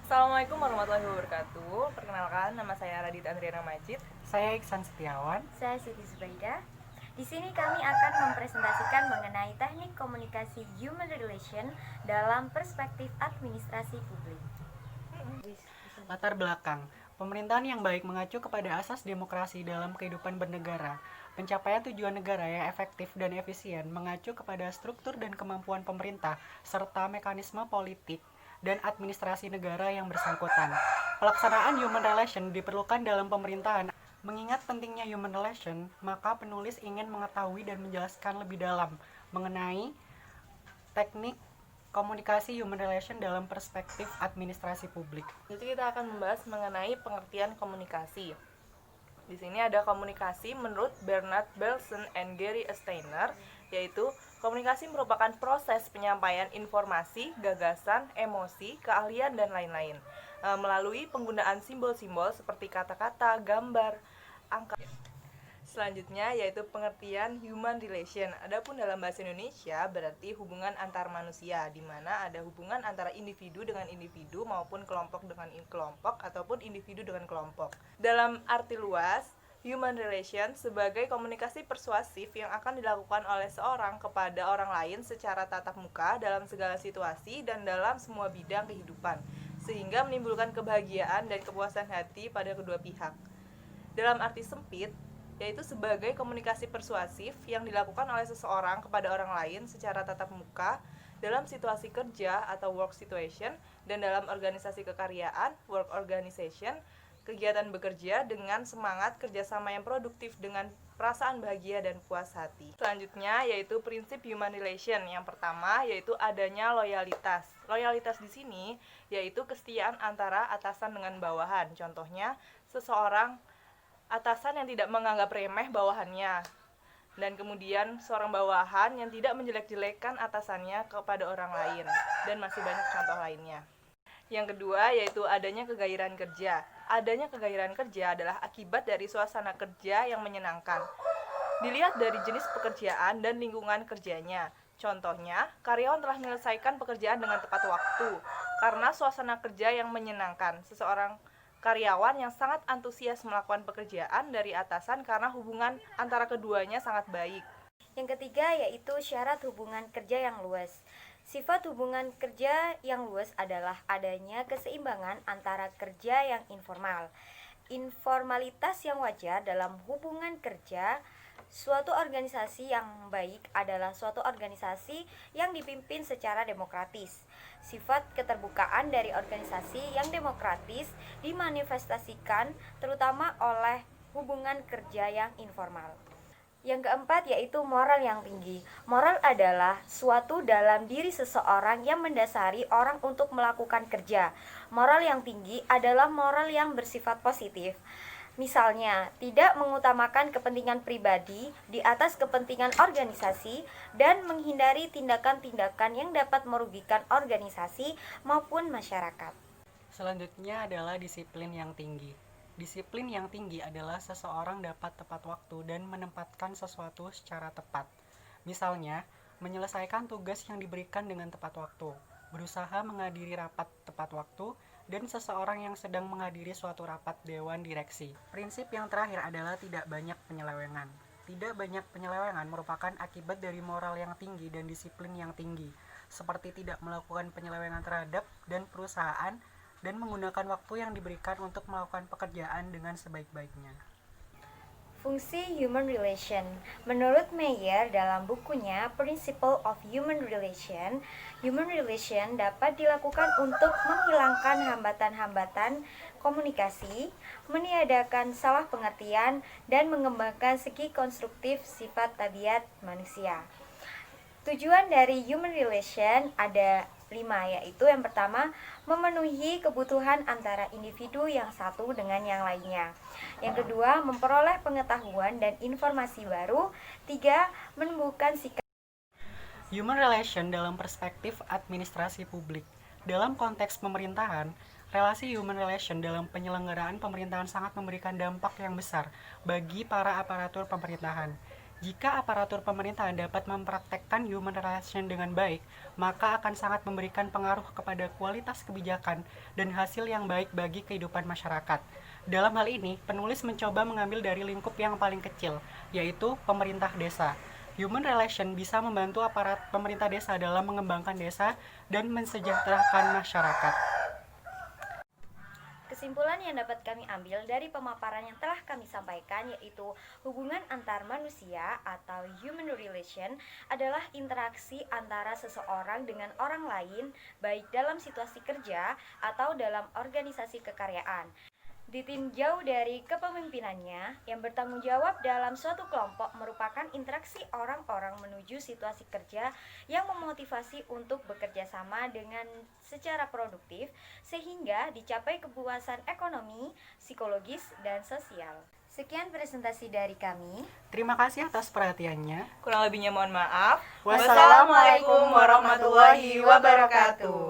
Assalamualaikum warahmatullahi wabarakatuh. Perkenalkan, nama saya Radit Andriana Majid. Saya Iksan Setiawan. Saya Siti Zubaida. Di sini kami akan mempresentasikan mengenai teknik komunikasi human relation dalam perspektif administrasi publik. Latar belakang, pemerintahan yang baik mengacu kepada asas demokrasi dalam kehidupan bernegara. Pencapaian tujuan negara yang efektif dan efisien mengacu kepada struktur dan kemampuan pemerintah serta mekanisme politik dan administrasi negara yang bersangkutan. Pelaksanaan human relation diperlukan dalam pemerintahan. Mengingat pentingnya human relation, maka penulis ingin mengetahui dan menjelaskan lebih dalam mengenai teknik komunikasi human relation dalam perspektif administrasi publik. Jadi kita akan membahas mengenai pengertian komunikasi. Di sini ada komunikasi menurut Bernard Belson and Gary Steiner, yaitu komunikasi merupakan proses penyampaian informasi, gagasan, emosi, keahlian, dan lain-lain melalui penggunaan simbol-simbol seperti kata-kata, gambar, angka. Selanjutnya yaitu pengertian human relation. Adapun dalam bahasa Indonesia berarti hubungan antar manusia, di mana ada hubungan antara individu dengan individu maupun kelompok dengan kelompok ataupun individu dengan kelompok. Dalam arti luas, human relation sebagai komunikasi persuasif yang akan dilakukan oleh seorang kepada orang lain secara tatap muka dalam segala situasi dan dalam semua bidang kehidupan, sehingga menimbulkan kebahagiaan dan kepuasan hati pada kedua pihak. Dalam arti sempit, yaitu sebagai komunikasi persuasif yang dilakukan oleh seseorang kepada orang lain secara tatap muka dalam situasi kerja atau work situation dan dalam organisasi kekaryaan, work organization, kegiatan bekerja dengan semangat kerjasama yang produktif dengan perasaan bahagia dan puas hati. Selanjutnya yaitu prinsip human relation. Yang pertama yaitu adanya loyalitas. Loyalitas di sini yaitu kesetiaan antara atasan dengan bawahan. Contohnya seseorang atasan yang tidak menganggap remeh bawahannya, dan kemudian seorang bawahan yang tidak menjelek-jelekkan atasannya kepada orang lain, dan masih banyak contoh lainnya. Yang kedua yaitu adanya kegairahan kerja. Adanya kegairahan kerja adalah akibat dari suasana kerja yang menyenangkan. Dilihat dari jenis pekerjaan dan lingkungan kerjanya. Contohnya, karyawan telah menyelesaikan pekerjaan dengan tepat waktu karena suasana kerja yang menyenangkan. Seseorang karyawan yang sangat antusias melakukan pekerjaan dari atasan karena hubungan antara keduanya sangat baik. Yang ketiga yaitu syarat hubungan kerja yang luas. Sifat hubungan kerja yang luas adalah adanya keseimbangan antara kerja yang informal. Informalitas yang wajar dalam hubungan kerja. Suatu organisasi yang baik adalah suatu organisasi yang dipimpin secara demokratis. Sifat keterbukaan dari organisasi yang demokratis dimanifestasikan terutama oleh hubungan kerja yang informal. Yang keempat yaitu moral yang tinggi. Moral adalah suatu dalam diri seseorang yang mendasari orang untuk melakukan kerja. Moral yang tinggi adalah moral yang bersifat positif. Misalnya, tidak mengutamakan kepentingan pribadi di atas kepentingan organisasi dan menghindari tindakan-tindakan yang dapat merugikan organisasi maupun masyarakat. Selanjutnya adalah disiplin yang tinggi. Disiplin yang tinggi adalah seseorang dapat tepat waktu dan menempatkan sesuatu secara tepat. Misalnya, menyelesaikan tugas yang diberikan dengan tepat waktu, berusaha menghadiri rapat tepat waktu, dan seseorang yang sedang menghadiri suatu rapat dewan direksi. Prinsip yang terakhir adalah tidak banyak penyelewengan. Tidak banyak penyelewengan merupakan akibat dari moral yang tinggi dan disiplin yang tinggi, seperti tidak melakukan penyelewengan terhadap dan perusahaan dan menggunakan waktu yang diberikan untuk melakukan pekerjaan dengan sebaik-baiknya. Fungsi human relation. Menurut Meyer dalam bukunya Principle of Human Relation dapat dilakukan untuk menghilangkan hambatan-hambatan komunikasi, meniadakan salah pengertian, dan mengembangkan segi konstruktif sifat tabiat manusia. Tujuan dari human relation ada 5, yaitu yang pertama, memenuhi kebutuhan antara individu yang satu dengan yang lainnya. Yang kedua, memperoleh pengetahuan dan informasi baru. 3, menumbuhkan sikap. Human relation dalam perspektif administrasi publik. Dalam konteks pemerintahan, relasi human relation dalam penyelenggaraan pemerintahan sangat memberikan dampak yang besar bagi para aparatur pemerintahan. Jika aparatur pemerintahan dapat mempraktekkan human relation dengan baik, maka akan sangat memberikan pengaruh kepada kualitas kebijakan dan hasil yang baik bagi kehidupan masyarakat. Dalam hal ini, penulis mencoba mengambil dari lingkup yang paling kecil, yaitu pemerintah desa. Human relation bisa membantu aparat pemerintah desa dalam mengembangkan desa dan mensejahterakan masyarakat. Kesimpulan yang dapat kami ambil dari pemaparan yang telah kami sampaikan yaitu hubungan antar manusia atau human relation adalah interaksi antara seseorang dengan orang lain baik dalam situasi kerja atau dalam organisasi kekaryaan. Ditinjau dari kepemimpinannya yang bertanggung jawab dalam suatu kelompok merupakan interaksi orang-orang menuju situasi kerja yang memotivasi untuk bekerja sama dengan secara produktif sehingga dicapai kepuasan ekonomi, psikologis, dan sosial. Sekian presentasi dari kami. Terima kasih atas perhatiannya. Kurang lebihnya mohon maaf. Wassalamualaikum warahmatullahi wabarakatuh.